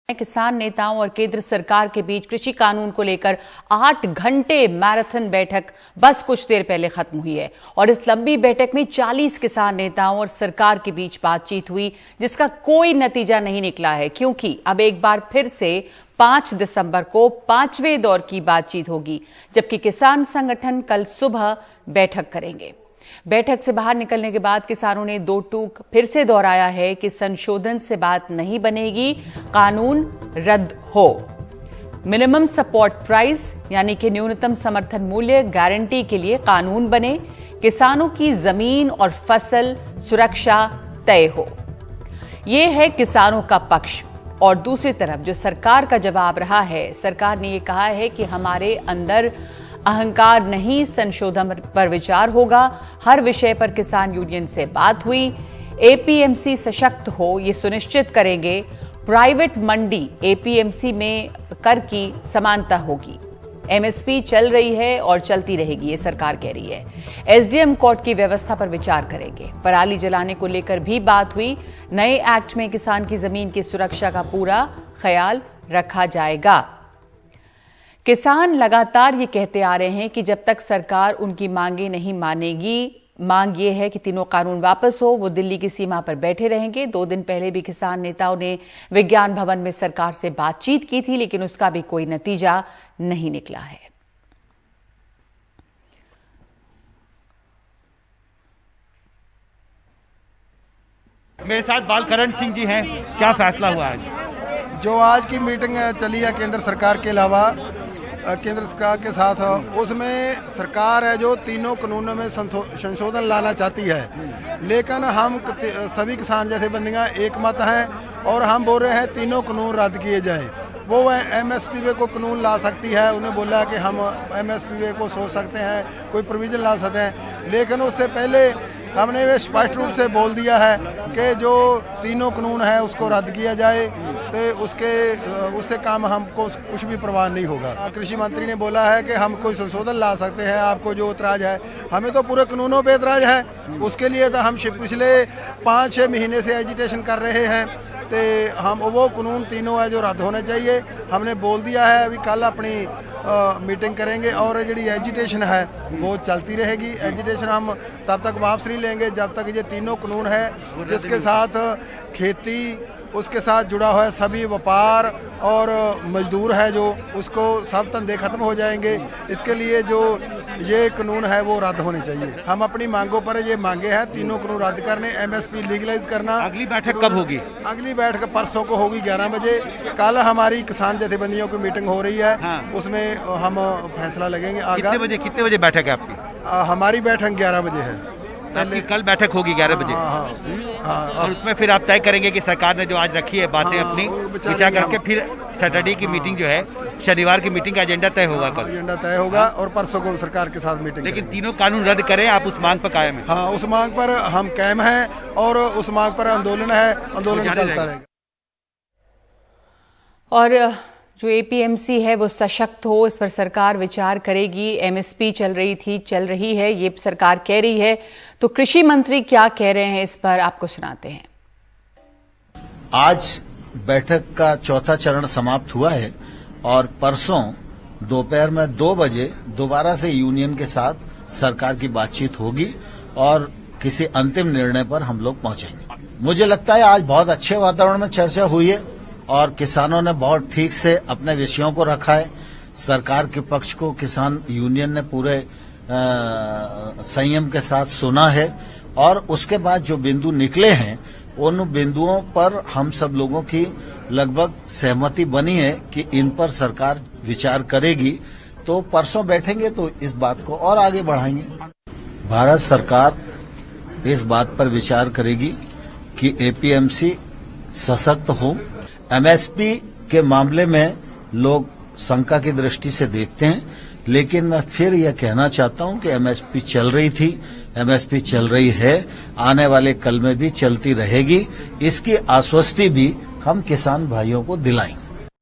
किसान नेताओं और केंद्र सरकार के बीच कृषि कानून को लेकर 8 घंटे मैराथन बैठक बस कुछ देर पहले खत्म हुई है और इस लंबी बैठक में 40 किसान नेताओं और सरकार के बीच बातचीत हुई, जिसका कोई नतीजा नहीं निकला है, क्योंकि अब एक बार फिर से 5 दिसंबर को 5वें दौर की बातचीत होगी, जबकि किसान संगठन कल सुबह बैठक करेंगे। बैठक से बाहर निकलने के बाद किसानों ने दो टूक फिर से दोहराया है कि संशोधन से बात नहीं बनेगी, कानून रद्द हो। मिनिमम सपोर्ट प्राइस यानी कि न्यूनतम समर्थन मूल्य गारंटी के लिए कानून बने, किसानों की जमीन और फसल सुरक्षा तय हो। यह है किसानों का पक्ष। और दूसरी तरफ जो सरकार का जवाब रहा है, सरकार ने यह कहा है कि हमारे अंदर अहंकार नहीं, संशोधन पर विचार होगा। हर विषय पर किसान यूनियन से बात हुई। एपीएमसी सशक्त हो ये सुनिश्चित करेंगे। प्राइवेट मंडी एपीएमसी में कर की समानता होगी। एमएसपी चल रही है और चलती रहेगी, ये सरकार कह रही है। एसडीएम कोर्ट की व्यवस्था पर विचार करेंगे। पराली जलाने को लेकर भी बात हुई। नए एक्ट में किसान की जमीन की सुरक्षा का पूरा ख्याल रखा जाएगा। किसान लगातार ये कहते आ रहे हैं कि जब तक सरकार उनकी मांगे नहीं मानेगी, मांग ये है कि तीनों कानून वापस हो, वो दिल्ली की सीमा पर बैठे रहेंगे। 2 दिन पहले भी किसान नेताओं ने विज्ञान भवन में सरकार से बातचीत की थी, लेकिन उसका भी कोई नतीजा नहीं निकला है। मेरे साथ बालकरण सिंह जी हैं। क्या फैसला हुआ आज? जो आज की मीटिंग चली है केंद्र सरकार के अलावा केंद्र सरकार के साथ, उसमें सरकार है जो तीनों कानूनों में संशोधन लाना चाहती है, लेकिन हम सभी किसान जथेबंदियां एक मत हैं और हम बोल रहे हैं तीनों कानून रद्द किए जाएं। वो एमएसपी वे को कानून ला सकती है, उन्हें बोला कि हम एमएसपी वे को सोच सकते हैं, कोई प्रोविजन ला सकते हैं, लेकिन उससे पहले हमने वे स्पष्ट रूप से बोल दिया है कि जो तीनों कानून है उसको रद्द किया जाए, तो उससे काम हमको कुछ भी परवाह नहीं होगा। कृषि मंत्री ने बोला है कि हम कोई संशोधन ला सकते हैं, आपको जो एतराज़ है, हमें तो पूरे कानूनों पे एतराज़ है। उसके लिए तो हम पिछले 5-6 महीने से एजिटेशन कर रहे हैं, तो हम वो कानून तीनों है जो रद्द होने चाहिए। हमने बोल दिया है, अभी कल अपनी मीटिंग करेंगे और जी एजिटेशन है वो चलती रहेगी। एजिटेशन हम तब तक वापस नहीं लेंगे जब तक ये तीनों कानून है, जिसके साथ खेती, उसके साथ जुड़ा हुआ है सभी व्यापार और मजदूर है जो, उसको सब धंधे खत्म हो जाएंगे। इसके लिए जो ये कानून है वो रद्द होने चाहिए। हम अपनी मांगों पर ये मांगे हैं, तीनों कानून रद्द करने, एमएसपी लीगलाइज करना। अगली बैठक कब होगी? अगली बैठक परसों को होगी 11 बजे। कल हमारी किसान जथेबंदियों की मीटिंग हो रही है। हाँ। उसमें हम फैसला लगेंगे। कितने बजे बैठक है आपकी? हमारी बैठक 11 बजे है। पहले कल बैठक होगी 11 बजे। हाँ, और उसमें फिर आप तय करेंगे कि सरकार ने जो आज रखी है बातें अपनी विचार करके फिर सैटरडे की मीटिंग जो है, शनिवार की मीटिंग का एजेंडा तय होगा। कल एजेंडा तय होगा और परसों को सरकार के साथ मीटिंग। लेकिन तीनों कानून रद्द करें, आप उस मांग पर कायम हैं? हाँ, उस मांग पर हम कायम हैं और उस मांग पर आंदोलन है, आंदोलन चलता रहेगा। और जो एपीएमसी है वो सशक्त हो, इस पर सरकार विचार करेगी। एमएसपी चल रही है, ये सरकार कह रही है। तो कृषि मंत्री क्या कह रहे हैं इस पर आपको सुनाते हैं। आज बैठक का चौथा चरण समाप्त हुआ है और परसों दोपहर में 2 बजे दोबारा से यूनियन के साथ सरकार की बातचीत होगी और किसी अंतिम निर्णय पर हम लोग पहुंचेंगे। मुझे लगता है आज बहुत अच्छे वातावरण में चर्चा हुई है और किसानों ने बहुत ठीक से अपने विषयों को रखा है। सरकार के पक्ष को किसान यूनियन ने पूरे संयम के साथ सुना है और उसके बाद जो बिंदु निकले हैं उन बिंदुओं पर हम सब लोगों की लगभग सहमति बनी है कि इन पर सरकार विचार करेगी। तो परसों बैठेंगे तो इस बात को और आगे बढ़ाएंगे। भारत सरकार इस बात पर विचार करेगी कि एपीएमसी सशक्त हो। एमएसपी के मामले में लोग शंका की दृष्टि से देखते हैं, लेकिन मैं फिर यह कहना चाहता हूं कि एमएसपी चल रही थी, एमएसपी चल रही है, आने वाले कल में भी चलती रहेगी। इसकी आश्वस्ति भी हम किसान भाइयों को दिलाएंगे।